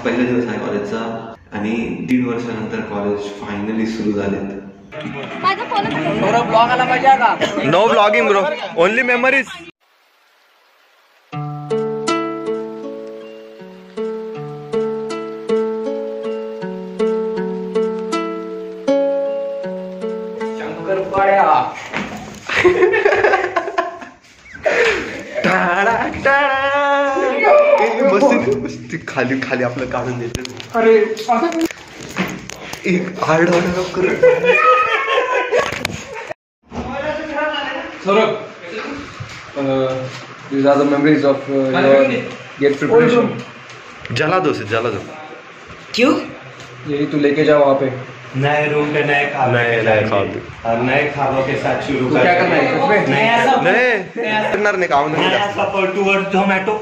पहिला दिवस आहे कॉलेजचा आणि 3 वर्षानंतर कॉलेज फायनली सुरू झालेत. No blogging bro, only memories. मस्ती खाली खाली आपलं काढून देते. अरे एक हार्ड कर. these are the memories of your get preparation. जला दो से जला दो. क्यों? यही तू लेके जा वहाँ पे. नए रूम पे नए खाने नए खाने और नए खानों के साथ शुरू क्या करना है इसमें? नहीं करणार नाही काम नाही. नया सपोर्ट टुवर्ड्स जोमैटो.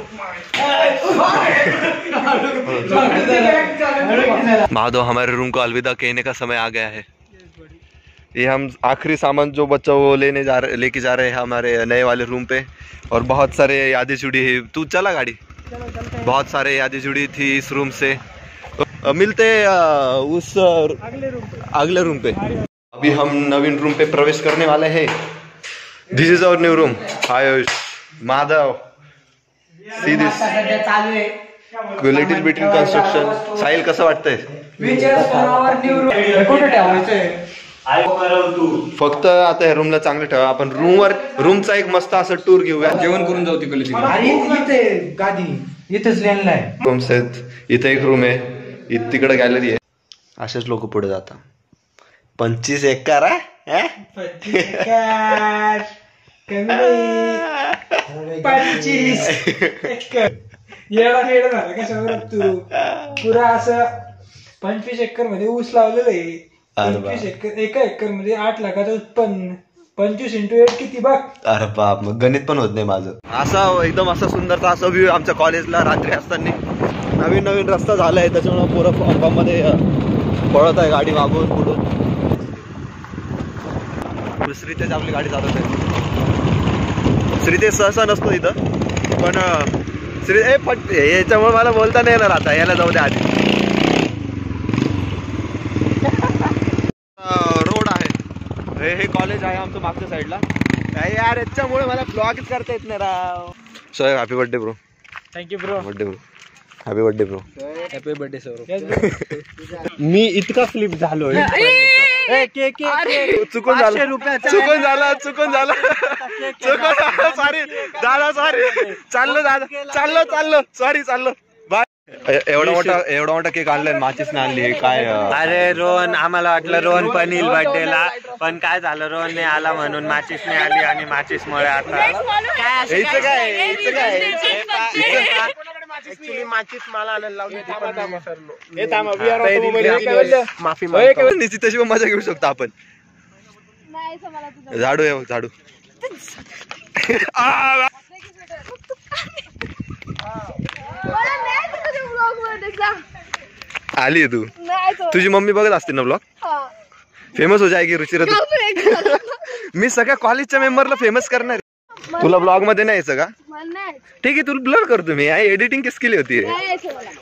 माधव, हमारे रूम को अलविदा कहने का समय आ गया है. ये हम आखिरी सामान जो बच्चा वो लेके जा रहे हैं हमारे नए वाले रूम पे. और बहुत सारे यादें जुड़ी है. तू चला गाड़ी. बहुत सारे यादें जुड़ी थी इस रूम से. मिलते उस अगले रूम पे. अभी हम नवीन रूम पे प्रवेश करने वाले हैं. This is our new room. Hi Madhav, see this little bit in construction. Sahil कसं वाटतंय? फक्त आता या रूमला चांगलं ठेवा. आपण रूमचा एक मस्त असं टूर घेऊया. जेवण करून जाऊ तिकडे. गादी इथेच लिहिलेलं आहे. रूम्स आहेत. इथे एक रूम आहे, तिकडे गॅलरी आहे. असेच लोक पुढे जातात. 25 एकर आहे. 25 एकर येडा हेड झाला कशावर तू. पुरा असं 25 एकर मध्ये ऊस लावलेलं आहे. 25 एकर, एका एकर मध्ये 8 लाखाचं उत्पन्न. 25 × 8 किती बघ. अरे बाप, मग गणित पण होत नाही माझं. असा एकदम असा सुंदरचा असा व्ह्यू आमच्या कॉलेजला रात्री असताना. नवीन रस्ता झालाय त्याच्यामुळे पोरं पंपामध्ये पळत आहे गाडी मागून पुढून. श्रीतेज आपली गाडी चालवत आहे. श्रीतेज सहसा नसतो इथं पण याच्यामुळे मला बोलता नाही येणार. आता याला जाऊ द्या आधी. रोड आहे हे कॉलेज आहे आमचं मागच्या साईडला. काय यार याच्यामुळे मला ब्लॉगच करता येत नाही राव. Sir happy birthday bro. Thank you bro. Birthday bro. Happy birthday bro. Happy birthday sir. मी इतका फ्लिप झालोय. चुकून झाला सॉरी दादा, सॉरी. चाललो सॉरी चाललो. बाय. एवढा मोठा केक आणलाय, माचीस नाही आणली. काय अरे रोहन, आम्हाला वाटलं रोहन पण येईल बर्थडेला, पण काय झालं रोहन नाही आला म्हणून माचीस नाही आली आणि माचीस मुळे आता माचीस मला आणायला लावली. माफी तशी मजा घेऊ शकतो आपण. झाडू आहे झाडू. आली तू. तुझी मम्मी बघत असते ना ब्लॉग. फेमस हो जाएगी रुचिरा. मी सगळ्या कॉलेजच्या मेंबरला फेमस करणार. तुला ब्लॉग मध्ये नाही यायचं का? ठीक आहे, तुला ब्लर करतो मी. एडिटिंग किसकी होती है?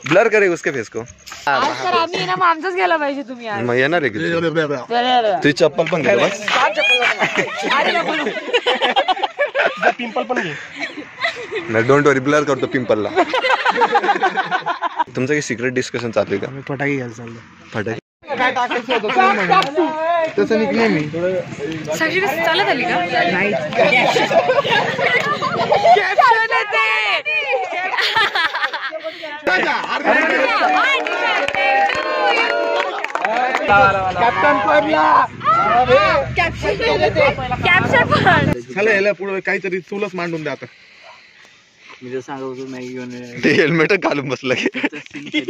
ब्लर करे उसके फेस को. आमचाच गेला पाहिजे तुम्ही. मग येणार आहे की तुझी चप्पल पण घे बस. पिंपल पण घे. नाही डोंट वरी, ब्लर करतो पिंपलला. तुमचं काही सिक्रेट डिस्कशन चालू आहे का? फटाके घ्यायला चाललो. फटाके काय टाकायचं होतं तसं निघले मी. साक्षी चालत आली का? नाही. चला याला पुढे काहीतरी तुलाच मांडून द्या आता. मी सांगतो नाही घेऊन ते हेल्मेट घालून बसलं की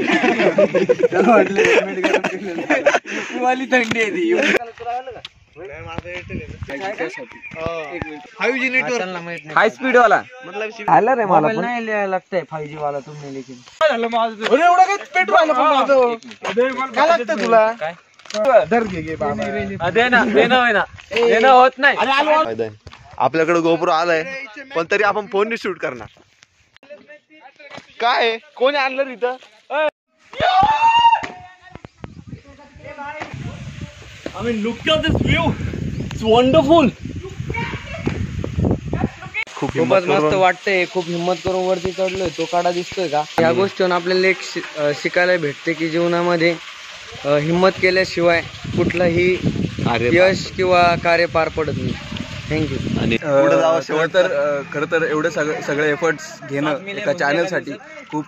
वाली थंडी आहे ती. 5G नेटवर्क हाय स्पीड वाला आला रे मला पण. नहीं लगता है 5G वाला तुमने लेकिन अरे एवढं काय पेट व्हायला पण माझं काय लागतं तुला? धर घे बाबा. देना होत नाही. आपल्याकडे गोप्रो आलाय पण तरी आपण फोनने शूट करणार. काय कोणी आणलं इथं? I mean, look at this view. It's wonderful. खूप खूपच मस्त वाटतंय. खूप हिंमत करून वरती चढलोय. तो काढा दिसतोय का? या गोष्टीवर आपल्याला एक शिकायला भेटते की जीवनामध्ये हिंमत केल्याशिवाय कुठलंही यश किंवा कार्य पार पडत नाही. थँक्यू. आणि पुढे जावं शेवट तर खरं तर एवढे सगळे एफर्ट्स घेणं एका चॅनलसाठी खूप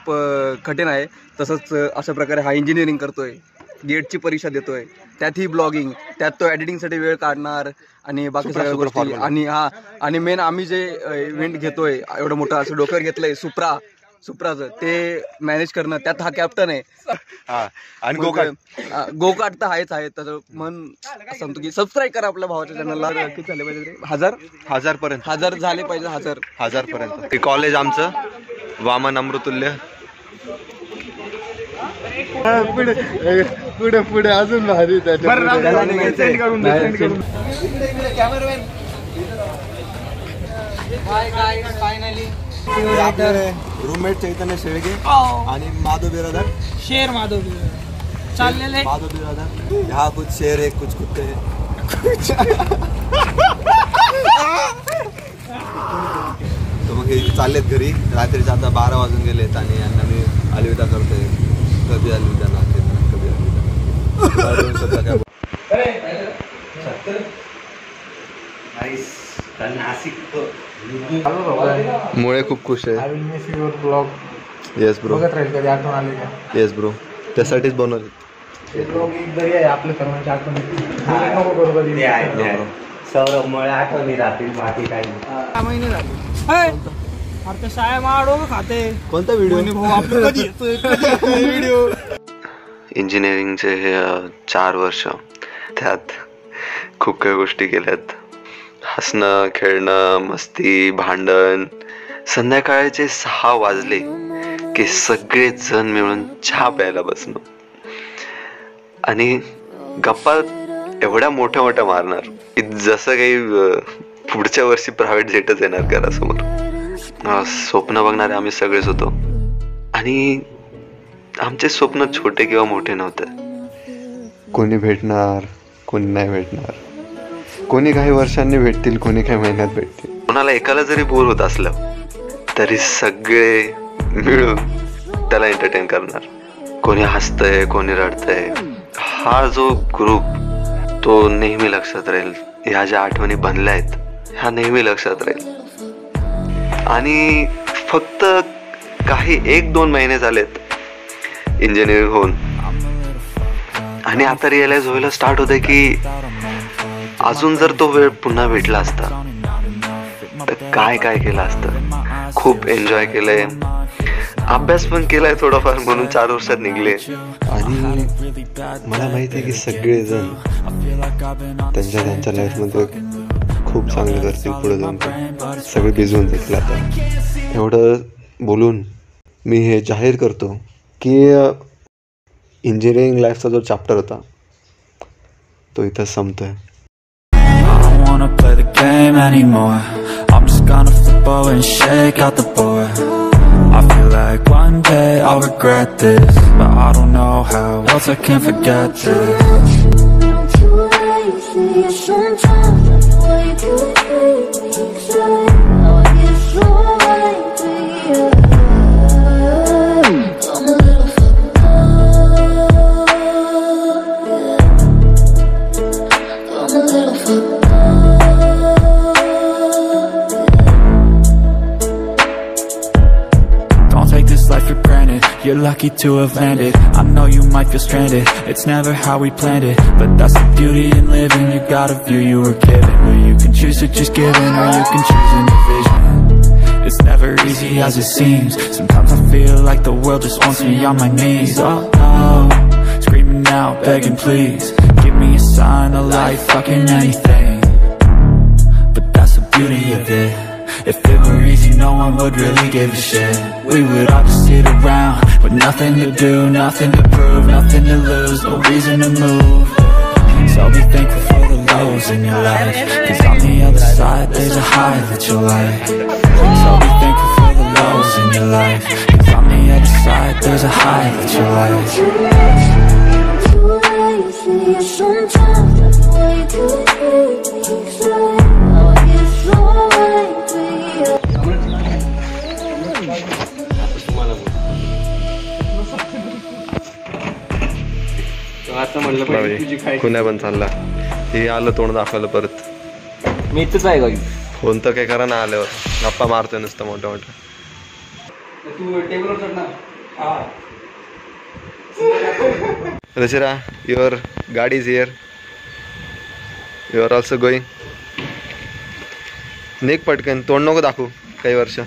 कठीण आहे. तसंच अशा प्रकारे हा इंजिनिअरिंग करतोय, गेटची परीक्षा देतोय, त्यातही ब्लॉगिंग, त्यात तो एडिटिंगसाठी वेळ काढणार आणि बाकी सगळ्या गोष्टी. आणि मेन आम्ही जे इव्हेंट घेतोय एवढं मोठं असं डोक्यावर घेतलंय सुप्राचं ते मॅनेज करणं, त्यात हा कॅप्टन आहे. आणि गोकाट तर आहेच आहे. त्याचं मन असं म्हणतो की सबस्क्राईब करा आपल्या भावाच्या चॅनलला. किती झाले पाहिजे? 1000 झाले पाहिजे. 1000 पर्यंत. कॉलेज आमचं वामन अमृतुल्य. पुढे अजून भारी रूममेट चैतन्य शेळगे आणि माधव बिरादर. शेर माधव चाललेले माधव बिरादर. ह्या कुछ शेर आहे, कुछ कुत्ते आहे. तर मग हे चाललेत घरी. रात्रीचे आता 12 वाजून गेलेत आणि यांना मी अलविदा करतोय. कधी अलविदा ना कधी अलविदा. मुळे खूप खुश आहे. Yes bro. Yes bro. त्यासाठीच बनवले. सौरभ मुळे आठवणी राहतील, बाकी काही महिने झाले. अरे साहेब डोकं खाते. कोणता व्हिडिओ? इंजिनिअरिंगचे हे 4 वर्ष, त्यात खूप काही गोष्टी केल्यात. हसणं, खेळणं, मस्ती, भांडण. संध्याकाळचे 6 वाजले की सगळे जण मिळून चहा प्यायला बसणं आणि गप्पा एवढ्या मोठ्या मोठ्या मारणार की जसं काही पुढच्या वर्षी प्रायव्हेट जेटच येणार घरासमोर. स्वप्न बघणारे आम्ही सगळेच होतो आणि आमचे स्वप्न छोटे किंवा मोठे नव्हते. कोणी भेटणार, कोणी नाही भेटणार, कोणी काही वर्षांनी भेटतील, कोणी काही महिन्यात भेटतील. कोणाला एकाला जरी बोर होत असलं तरी सगळे मिळून त्याला एंटरटेन करणार. कोणी हसतंय, कोणी रडतंय. हा जो ग्रुप तो नेहमी लक्षात राहील. ह्या ज्या आठवणी बनल्या आहेत ह्या नेहमी लक्षात राहील. आणि फक्त काही 1-2 महिने झालेत इंजिनिअरिंग होऊन आणि आता रिअलाइज व्हायला स्टार्ट होतंय की अजून जर तो वेळ पुन्हा भेटला असता तर काय काय केलं असतं. खूप एन्जॉय केलंय, अभ्यास पण केलाय थोडाफार, म्हणून 4 वर्षात निघले. आणि मला माहिती आहे की सगळेजण त्यांच्या लाईफमध्ये खूप चांगले करतील पुढे जाऊन. सगळे भिजवून देखील. आता एवढं बोलून मी हे जाहीर करतो की इंजिनिअरिंग लाईफचा जो चॅप्टर होता तो इथं संपतोय. I'm just gonna flip over and shake out the board. I feel like one day I'll regret this, but I don't know how else I can forget this. You're lucky to have landed. I know you might feel stranded. It's never how we planned it, but that's the beauty in living. You got a view you were given, where you can choose to just give in, or you can choose a new vision. It's never easy as it seems. Sometimes I feel like the world just wants me on my knees. Oh no, screaming out, begging please, give me a sign, a light, fucking anything. But that's the beauty of it. If it were easy, no one would really give a shit. We would all just sit around with nothing to do, nothing to prove, nothing to lose, no reason to move. So be thankful for the lows in your life, 'cause on the other side there's a high that you'll like. So be thankful for the lows in your life, 'cause on the other side there's a high that you'll like. आता म्हणलं पाहिजे तुझी काय कुण्या पण चालला हे आलं तोंड दाखवलं परत. मी इथंच आहे गावी. फोन तर काय करा ना आल्यावर गप्पा मारतोय नुसतं मोठ्या मोठ्या. तू टेबलवर चढ ना. हा रशिरा युअर गाडी is here. You are also going. निक पटकन तोंड नको दाखवू काही वर्ष.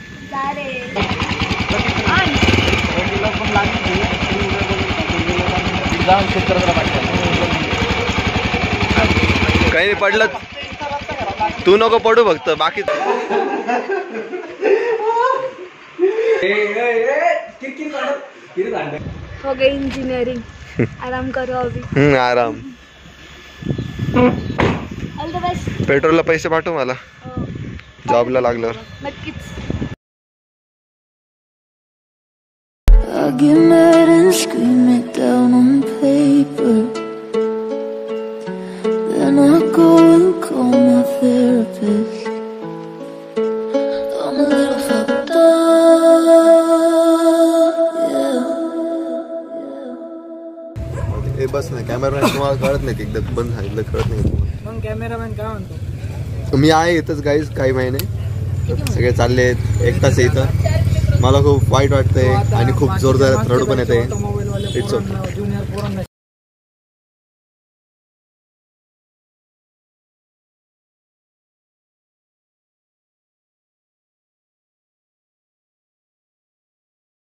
काही नाही पडलं तू नको पडू फक्त बाकी. हो गई इंजिनियरिंग. आराम करो अभी. आराम. All the best. पेट्रोलला पैसे पाठव मला जॉबला लागल्यावर. नक्कीच. I get mad and scream it down on paper. Then I go and call my therapist. I'm a little fucked up, yeah. हे बस ना कॅमेरामॅन तुम्हाला कळत नाही की एकदा बंद झालं कळत नाही तुम्हाला. मग कॅमेरामॅन काय म्हणतो? मी आहे इथंच गाईज काही महिने सगळे चालले आहेत. एकटाच आहे इथं. मला खूप वाईट वाटतंय आणि खूप जोरदार रडू पण येते. It's okay.